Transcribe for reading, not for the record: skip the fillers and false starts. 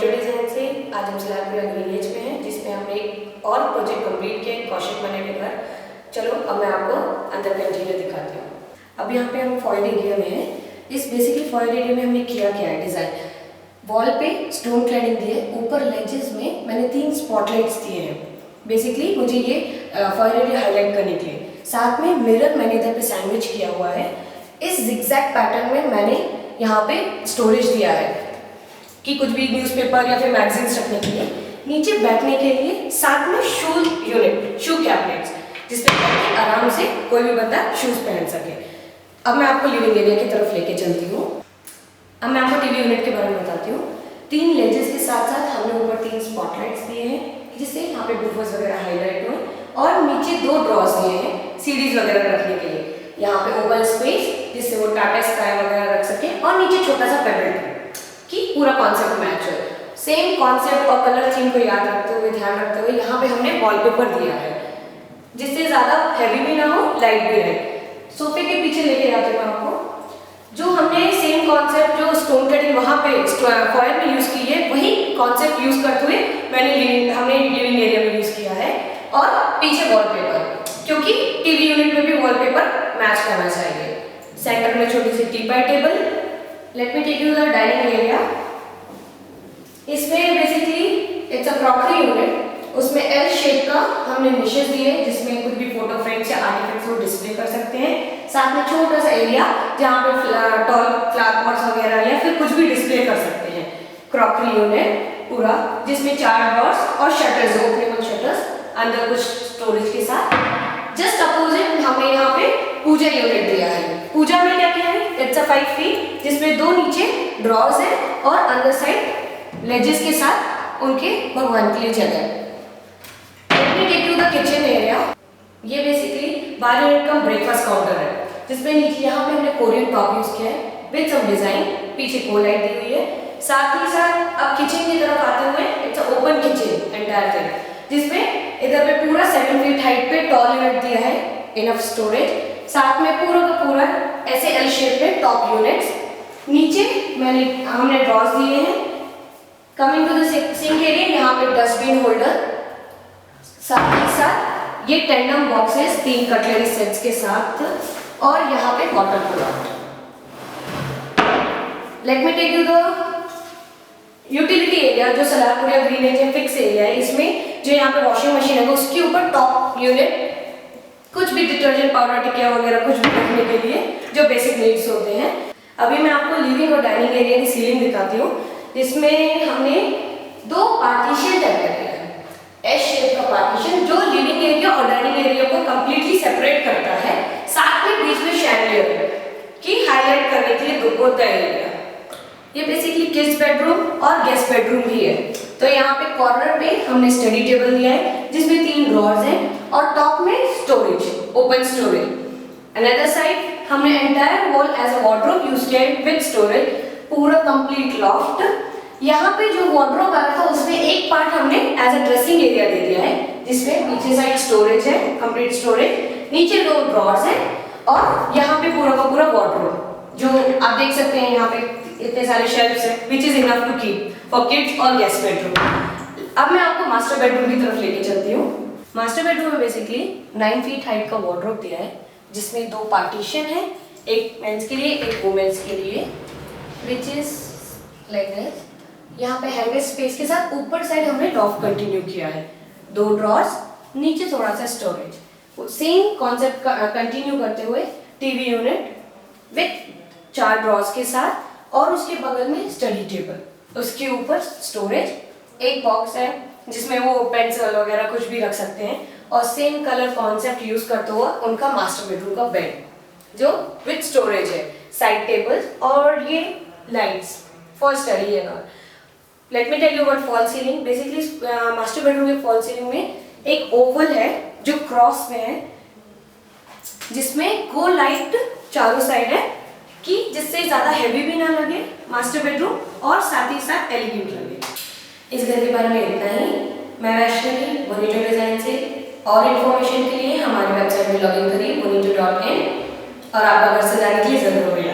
Monitor design से आज हम सलारपुरा ग्रीनेज में हैं, जिसमें हमने एक और प्रोजेक्ट कंप्लीट किया कौशिक मने के घर। चलो अब मैं आपको अंदर का इंटीरियर दिखाती हूँ। अब यहाँ पे हम फॉयल एरिया में हैं। इस बेसिकली फॉयल एरिया में हमने किया क्या है, डिज़ाइन वॉल पे स्टोन क्लैडिंग दी है, ऊपर लेजेस में मैंने 3 स्पॉटलाइट्स दिए हैं। बेसिकली मुझे ये फॉयल एरिया हाईलाइट करने के लिए, साथ में मिरर मैंने इधर पे सैंडविच किया हुआ है। इस जिगजैग पैटर्न में मैंने यहाँ पे स्टोरेज दिया है कि कुछ भी न्यूज़पेपर या फिर मैगजीन्स रखने के लिए। नीचे बैठने के लिए साथ में शू यूनिट, शू कैबिनेट्स, जिसमें बैठ के आराम से कोई भी बंदा शूज पहन सके। अब मैं आपको लिविंग एरिया की तरफ लेके चलती हूँ। अब मैं आपको टीवी यूनिट के बारे में बताती हूँ। 3 लेजेस के साथ साथ हमने ऊपर 3 स्पॉटलाइट्स दिए हैं, जिससे यहाँ पे बूफर्स वगैरह हाईलाइट हुए, और नीचे 2 ड्रॉर्स दिए हैं सीरीज वगैरह रखने के लिए। यहाँ पे ओपन स्पेस, जिससे वो टाटा स्काई वगैरह रख सके, और नीचे छोटा सा पेबल कि पूरा कॉन्सेप्ट मैच हो। सेम कॉन्सेप्ट और कलर थीम को याद रखते हुए, ध्यान रखते हुए यहाँ पे हमने वॉलपेपर दिया है, जिससे ज़्यादा हैवी भी ना हो, लाइट भी रहे। सोफे के पीछे लेके जाते हैं आपको, जो हमने सेम कॉन्सेप्ट जो स्टोन कटिंग वहाँ पे फॉयल में यूज़ की है, वही कॉन्सेप्ट यूज़ करते हुए हमने लिविंग एरिया में यूज़ किया है। और पीछे वॉलपेपर, क्योंकि टीवी यूनिट में भी वॉलपेपर मैच करना चाहिए। सेंटर में छोटी सी teapoy table. Let me take you the dining area. इसमें basically it's a crockery unit. उसमें एल शेप का हमने निशेस दिए, जिसमें कुछ भी फोटो फ्रेम्स या आर्टिफैक्ट्स को डिस्प्ले कर सकते हैं। साथ में छोटा सा एरिया जहाँ पे टॉल फ्लावर पॉट्स वगैरह या फिर कुछ भी डिस्प्ले कर सकते हैं। क्रॉकरी यूनिट पूरा, जिसमें 4 ड्रॉर्स और शटर्स, ओपनेबल शटर्स, अंदर कुछ स्टोरेज के साथ। जस्ट अपोजिट हमने यहाँ पे पूजा यूनिट दिया है। पूजा में क्या किया है, इट्स अ 5 फीट, जिसमें 2 नीचे ड्रॉर्स है और अंदर साइड लेजेस के साथ उनके भगवान के लिए जगह। किचन एरिया, ये बेसिकली 12 यूनिट का ब्रेकफास्ट काउंटर है, जिसमें नीचे यहाँ पे हमने कोरियन टॉप यूज किया है विद सम डिजाइन। पीछे कोल लाइट दी हुई है। साथ ही साथ अब किचन की तरफ आते हुए it's a open kitchen entire thing, जिसमें इधर पे पूरा 7 फीट हाइट पे टॉल यूनिट दिया है, इनफ स्टोरेज। साथ में पूरा का पूरा ऐसे एल शेप में टॉप यूनिट्स। नीचे हमने ड्रॉर्स दिए हैं। Coming to the sink area, यहाँ पे डस्टबिन होल्डर, साथ ही साथ ये टेंडम बॉक्सेस 3 कटलरी सेट्स के साथ, और यहाँ पे water cooler. Let me take you the utility area, जो सलारपुरा ग्रीनेज में फिक्स एरिया है। इसमें जो यहाँ पे वॉशिंग मशीन है, उसके ऊपर टॉप यूनिट कुछ भी डिटर्जेंट पाउडर, टिकिया वगैरह कुछ भी रखने के लिए जो बेसिक नीड्स होते हैं। अभी मैं आपको लिविंग और डाइनिंग एरिया की सीलिंग दिखाती हूँ, जिसमें हमने 2 पार्टीशन टाइप किया है। एस शेप का पार्टीशन, जो लिविंग एरिया और डाइनिंग एरिया को कंप्लीटली सेपरेट करता है। साथ में बीच में शैंडलियर की हाईलाइट करने के लिए 2 होता है एरिया। ये बेसिकली किड्स बेडरूम और गेस्ट बेडरूम भी है। तो यहाँ पे कॉर्नर पे हमने स्टडी टेबल दिया है, जिसमें 3 ड्रॉर्स हैं, और टॉप में storage, open storage. Another side हमने entire wall as a wardrobe use किया है विद स्टोरेज, पूरा कंप्लीट लॉफ्ट। यहाँ पे जो वार्डरोब आया था, उसमें एक पार्ट हमने एज अ ड्रेसिंग एरिया दे दिया है, जिसमें पीछे साइड स्टोरेज है, कंप्लीट स्टोरेज। नीचे 2 ड्रॉर्स हैं, और यहाँ पे पूरा का पूरा वार्डरोब, जो आप देख सकते हैं यहाँ पे इतने सारे शेल्फ्स हैं, which is enough to keep for kids और गेस्ट बेडरूम। अब मैं आपको मास्टर बेडरूम की तरफ लेके चलती हूँ। मास्टर बेडरूम में बेसिकली 9 फीट हाइट का वार्डरोब दिया है, जिसमें 2 पार्टीशन है, एक मेंस के लिए, एक वुमेन्स के लिए, विच इज लाइक दिस। यहाँ पे हैंगर स्पेस के साथ ऊपर साइड हमने लॉफ्ट कंटिन्यू किया है, 2 ड्रॉर्स, नीचे थोड़ा सा स्टोरेज। सेम कॉन्सेप्ट कंटिन्यू करते हुए टीवी यूनिट विथ 4 ड्रॉर्स के साथ, और उसके बगल में स्टडी टेबल, उसके ऊपर स्टोरेज, एक बॉक्स है जिसमें वो पेंसिल वगैरह कुछ भी रख सकते हैं, और सेम कलर कॉन्सेप्ट यूज करते हुए उनका मास्टर बेडरूम का बेड, जो विथ स्टोरेज है, साइड टेबल, और ये lights for study and all. Let me tell you about fall ceiling. Basically master bedroom के फॉल सीलिंग में एक ओवल है जो क्रॉस में है, जिसमें को लाइट चारों साइड है, कि जिससे ज़्यादा हैवी भी ना लगे मास्टर बेडरूम, और साथ ही साथ एलिगेंट लगे। इस घर के बारे में इतना ही। मैं वैष्णवी, मोनीटर डिज़ाइन से। और इन्फॉर्मेशन के लिए हमारी वेबसाइट में लॉगिन करिए monitor.in, और आपका घर सजाने के लिए ज़रूर मिला।